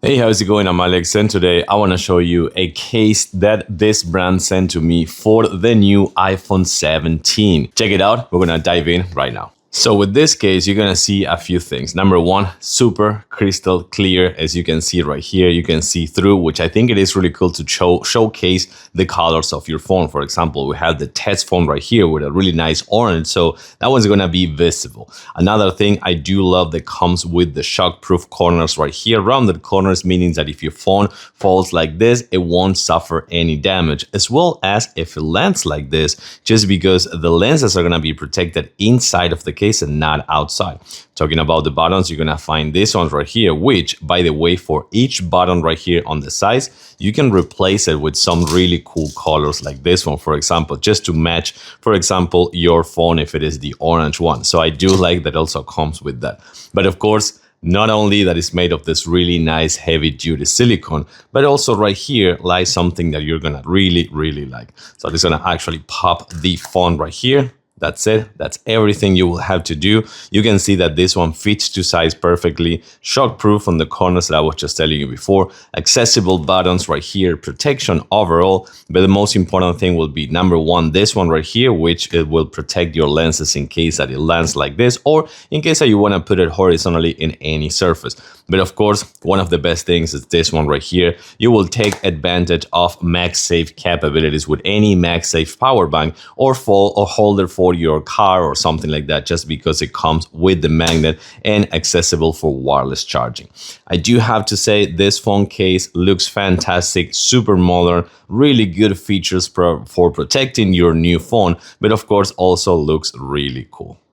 Hey, how's it going? I'm Alex, and today I want to show you a case that this brand sent to me for the new iPhone 17. Check it out. We're going to dive in right now. So with this case, you're going to see a few things. Number one, super crystal clear. As you can see right here, you can see through, which I think it is really cool to showcase the colors of your phone. For example, we have the test phone right here with a really nice orange. So that one's going to be visible. Another thing I do love that comes with the shockproof corners right here. Rounded corners, meaning that if your phone falls like this, it won't suffer any damage, as well as if it lands like this, just because the lenses are going to be protected inside of the case and not outside. Talking about the buttons, you're gonna find this one right here, which, by the way, for each button right here on the sides, you can replace it with some really cool colors like this one, for example, just to match, for example, your phone if it is the orange one. So I do like that also comes with that. But of course, not only that it's made of this really nice heavy duty silicone, but also right here lies something that you're gonna really like. So I'm just gonna actually pop the phone right here. That's it. That's everything you will have to do. You can see that this one fits to size perfectly. Shockproof on the corners that I was just telling you before. Accessible buttons right here. Protection overall. But the most important thing will be number one, this one right here, which it will protect your lenses in case that it lands like this, or in case that you want to put it horizontally in any surface. But of course, one of the best things is this one right here. You will take advantage of MagSafe capabilities with any MagSafe power bank or holder for your car or something like that, just because it comes with the magnet and accessible for wireless charging. I do have to say this phone case looks fantastic, super modern, really good features for protecting your new phone, but of course also looks really cool.